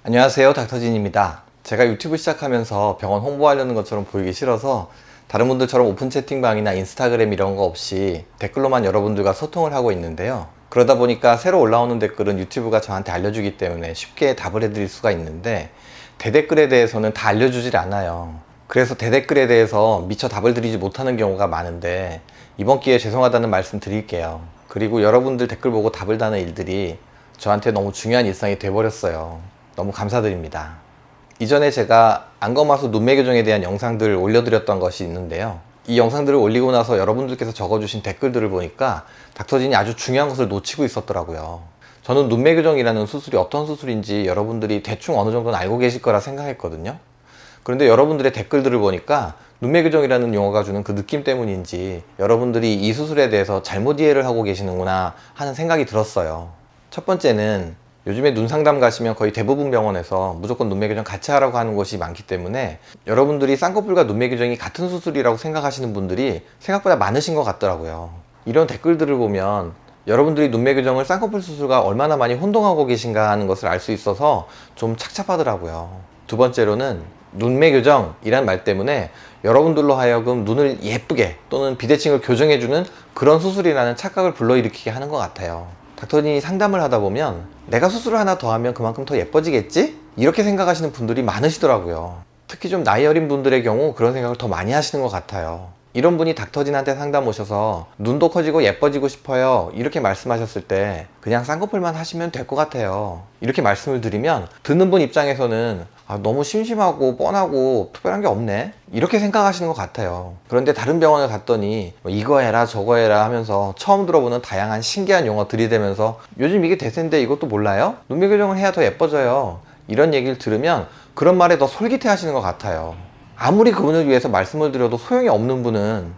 안녕하세요, 닥터진입니다. 제가 유튜브 시작하면서 병원 홍보하려는 것처럼 보이기 싫어서 다른 분들처럼 오픈 채팅방이나 인스타그램 이런 거 없이 댓글로만 여러분들과 소통을 하고 있는데요. 그러다 보니까 새로 올라오는 댓글은 유튜브가 저한테 알려주기 때문에 쉽게 답을 해드릴 수가 있는데, 대댓글에 대해서는 다 알려주질 않아요. 그래서 대댓글에 대해서 미처 답을 드리지 못하는 경우가 많은데, 이번 기회에 죄송하다는 말씀 드릴게요. 그리고 여러분들 댓글 보고 답을 다는 일들이 저한테 너무 중요한 일상이 돼버렸어요. 너무 감사드립니다. 이전에 제가 안검하수 눈매 교정에 대한 영상들을 올려드렸던 것이 있는데요. 이 영상들을 올리고 나서 여러분들께서 적어주신 댓글들을 보니까 닥터진이 아주 중요한 것을 놓치고 있었더라고요. 저는 눈매 교정이라는 수술이 어떤 수술인지 여러분들이 대충 어느 정도는 알고 계실 거라 생각했거든요. 그런데 여러분들의 댓글들을 보니까 눈매 교정이라는 용어가 주는 그 느낌 때문인지 여러분들이 이 수술에 대해서 잘못 이해를 하고 계시는구나 하는 생각이 들었어요. 첫 번째는 요즘에 눈 상담 가시면 거의 대부분 병원에서 무조건 눈매 교정 같이 하라고 하는 곳이 많기 때문에 여러분들이 쌍꺼풀과 눈매 교정이 같은 수술이라고 생각하시는 분들이 생각보다 많으신 것 같더라고요. 이런 댓글들을 보면 여러분들이 눈매 교정을 쌍꺼풀 수술과 얼마나 많이 혼동하고 계신가 하는 것을 알 수 있어서 좀 착잡하더라고요. 두 번째로는 눈매 교정이란 말 때문에 여러분들로 하여금 눈을 예쁘게 또는 비대칭을 교정해주는 그런 수술이라는 착각을 불러일으키게 하는 것 같아요. 닥터진이 상담을 하다 보면 내가 수술을 하나 더 하면 그만큼 더 예뻐지겠지? 이렇게 생각하시는 분들이 많으시더라고요. 특히 좀 나이 어린 분들의 경우 그런 생각을 더 많이 하시는 것 같아요. 이런 분이 닥터진한테 상담 오셔서 눈도 커지고 예뻐지고 싶어요 이렇게 말씀하셨을 때 그냥 쌍꺼풀만 하시면 될 것 같아요 이렇게 말씀을 드리면 듣는 분 입장에서는 너무 심심하고 뻔하고 특별한 게 없네 이렇게 생각하시는 것 같아요. 그런데 다른 병원에 갔더니 이거 해라 저거 해라 하면서 처음 들어보는 다양한 신기한 용어 들이대면서 요즘 이게 대세인데 이것도 몰라요? 눈매 교정을 해야 더 예뻐져요 이런 얘기를 들으면 그런 말에 더 솔깃해 하시는 것 같아요. 아무리 그분을 위해서 말씀을 드려도 소용이 없는 분은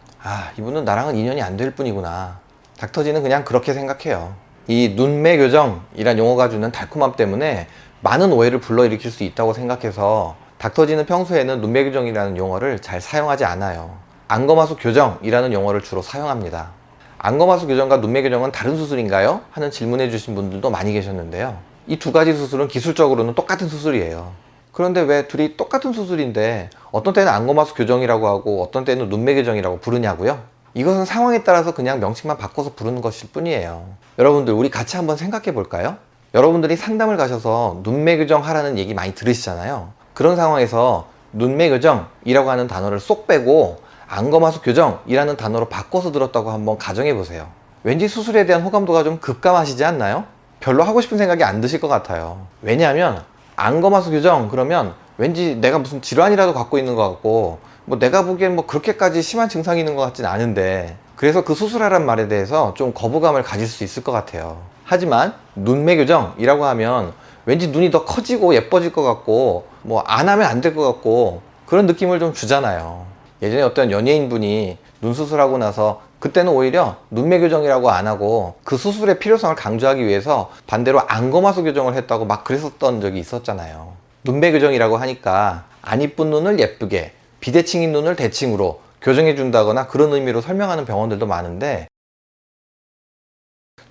이분은 나랑은 인연이 안 될 뿐이구나. 닥터진은 그냥 그렇게 생각해요. 이 눈매 교정이란 용어가 주는 달콤함 때문에 많은 오해를 불러일으킬 수 있다고 생각해서 닥터진은 평소에는 눈매 교정이라는 용어를 잘 사용하지 않아요. 안검하수 교정이라는 용어를 주로 사용합니다. 안검하수 교정과 눈매 교정은 다른 수술인가요? 하는 질문해 주신 분들도 많이 계셨는데요. 이 두 가지 수술은 기술적으로는 똑같은 수술이에요. 그런데 왜 둘이 똑같은 수술인데 어떤 때는 안검하수 교정이라고 하고 어떤 때는 눈매 교정이라고 부르냐고요? 이것은 상황에 따라서 그냥 명칭만 바꿔서 부르는 것일 뿐이에요. 여러분들 우리 같이 한번 생각해 볼까요? 여러분들이 상담을 가셔서 눈매 교정 하라는 얘기 많이 들으시잖아요. 그런 상황에서 눈매 교정이라고 하는 단어를 쏙 빼고 안검하수 교정이라는 단어로 바꿔서 들었다고 한번 가정해 보세요. 왠지 수술에 대한 호감도가 좀 급감하시지 않나요? 별로 하고 싶은 생각이 안 드실 것 같아요. 왜냐하면 안검하수 교정 그러면 왠지 내가 무슨 질환이라도 갖고 있는 것 같고 내가 보기엔 그렇게까지 심한 증상이 있는 것 같진 않은데 그래서 그 수술하란 말에 대해서 좀 거부감을 가질 수 있을 것 같아요. 하지만 눈매 교정이라고 하면 왠지 눈이 더 커지고 예뻐질 것 같고 안 하면 안 될 것 같고 그런 느낌을 좀 주잖아요. 예전에 어떤 연예인분이 눈 수술하고 나서 그때는 오히려 눈매 교정이라고 안 하고 그 수술의 필요성을 강조하기 위해서 반대로 안검하수 교정을 했다고 막 그랬었던 적이 있었잖아요. 눈매 교정이라고 하니까 안 이쁜 눈을 예쁘게 비대칭인 눈을 대칭으로 교정해 준다거나 그런 의미로 설명하는 병원들도 많은데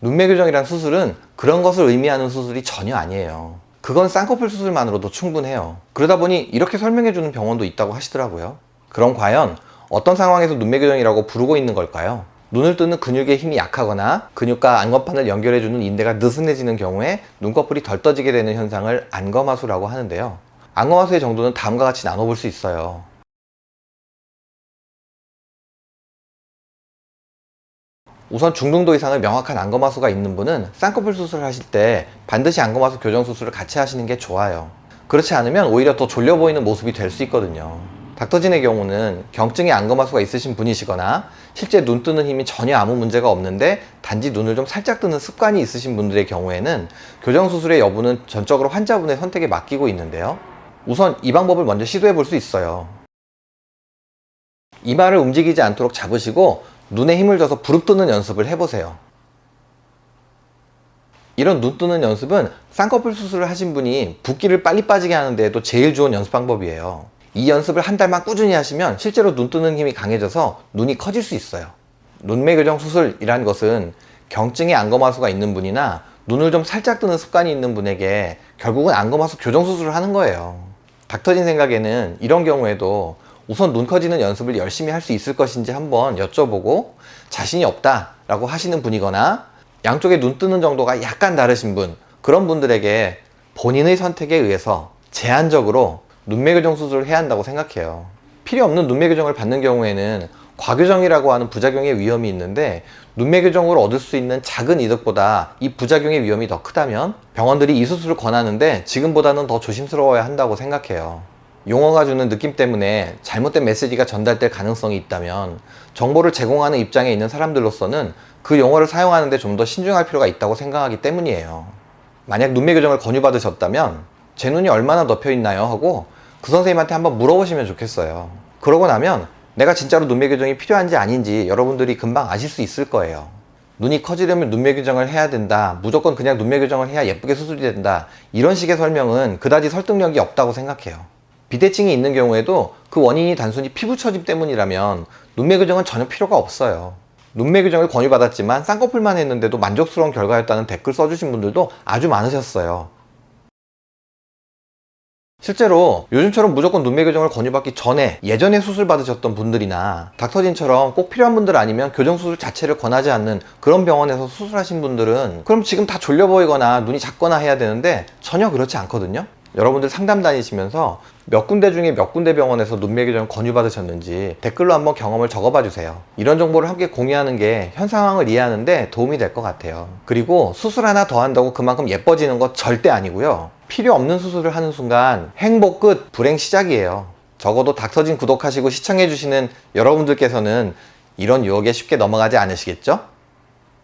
눈매 교정이란 수술은 그런 것을 의미하는 수술이 전혀 아니에요. 그건 쌍꺼풀 수술만으로도 충분해요. 그러다 보니 이렇게 설명해 주는 병원도 있다고 하시더라고요. 그럼 과연 어떤 상황에서 눈매 교정이라고 부르고 있는 걸까요? 눈을 뜨는 근육의 힘이 약하거나 근육과 안검판을 연결해주는 인대가 느슨해지는 경우에 눈꺼풀이 덜 떠지게 되는 현상을 안검하수라고 하는데요. 안검하수의 정도는 다음과 같이 나눠볼 수 있어요. 우선 중등도 이상의 명확한 안검하수가 있는 분은 쌍꺼풀 수술을 하실 때 반드시 안검하수 교정 수술을 같이 하시는 게 좋아요. 그렇지 않으면 오히려 더 졸려 보이는 모습이 될 수 있거든요. 닥터진의 경우는 경증의 안검하수가 있으신 분이시거나 실제 눈 뜨는 힘이 전혀 아무 문제가 없는데 단지 눈을 좀 살짝 뜨는 습관이 있으신 분들의 경우에는 교정 수술의 여부는 전적으로 환자분의 선택에 맡기고 있는데요. 우선 이 방법을 먼저 시도해 볼 수 있어요. 이마를 움직이지 않도록 잡으시고 눈에 힘을 줘서 부릅뜨는 연습을 해보세요. 이런 눈 뜨는 연습은 쌍꺼풀 수술을 하신 분이 붓기를 빨리 빠지게 하는 데에도 제일 좋은 연습 방법이에요. 이 연습을 한 달만 꾸준히 하시면 실제로 눈 뜨는 힘이 강해져서 눈이 커질 수 있어요. 눈매 교정 수술이라는 것은 경증의 안검하수가 있는 분이나 눈을 좀 살짝 뜨는 습관이 있는 분에게 결국은 안검하수 교정수술을 하는 거예요. 닥터진 생각에는 이런 경우에도 우선 눈 커지는 연습을 열심히 할 수 있을 것인지 한번 여쭤보고 자신이 없다라고 하시는 분이거나 양쪽에 눈 뜨는 정도가 약간 다르신 분, 그런 분들에게 본인의 선택에 의해서 제한적으로 눈매 교정 수술을 해야 한다고 생각해요. 필요 없는 눈매 교정을 받는 경우에는 과교정이라고 하는 부작용의 위험이 있는데 눈매 교정으로 얻을 수 있는 작은 이득보다 이 부작용의 위험이 더 크다면 병원들이 이 수술을 권하는데 지금보다는 더 조심스러워야 한다고 생각해요. 용어가 주는 느낌 때문에 잘못된 메시지가 전달될 가능성이 있다면 정보를 제공하는 입장에 있는 사람들로서는 그 용어를 사용하는 데 좀 더 신중할 필요가 있다고 생각하기 때문이에요. 만약 눈매 교정을 권유받으셨다면 제 눈이 얼마나 넓혀 있나요? 하고 그 선생님한테 한번 물어보시면 좋겠어요. 그러고 나면 내가 진짜로 눈매 교정이 필요한지 아닌지 여러분들이 금방 아실 수 있을 거예요. 눈이 커지려면 눈매 교정을 해야 된다, 무조건 그냥 눈매 교정을 해야 예쁘게 수술이 된다, 이런 식의 설명은 그다지 설득력이 없다고 생각해요. 비대칭이 있는 경우에도 그 원인이 단순히 피부 처짐 때문이라면 눈매 교정은 전혀 필요가 없어요. 눈매 교정을 권유받았지만 쌍꺼풀만 했는데도 만족스러운 결과였다는 댓글 써주신 분들도 아주 많으셨어요. 실제로 요즘처럼 무조건 눈매 교정을 권유받기 전에 예전에 수술 받으셨던 분들이나 닥터진처럼 꼭 필요한 분들 아니면 교정 수술 자체를 권하지 않는 그런 병원에서 수술하신 분들은 그럼 지금 다 졸려 보이거나 눈이 작거나 해야 되는데 전혀 그렇지 않거든요. 여러분들 상담 다니시면서 몇 군데 중에 몇 군데 병원에서 눈매 교정 권유받으셨는지 댓글로 한번 경험을 적어봐 주세요. 이런 정보를 함께 공유하는 게 현 상황을 이해하는데 도움이 될 것 같아요. 그리고 수술 하나 더 한다고 그만큼 예뻐지는 것 절대 아니고요. 필요 없는 수술을 하는 순간 행복 끝, 불행 시작이에요. 적어도 닥터진 구독하시고 시청해주시는 여러분들께서는 이런 유혹에 쉽게 넘어가지 않으시겠죠?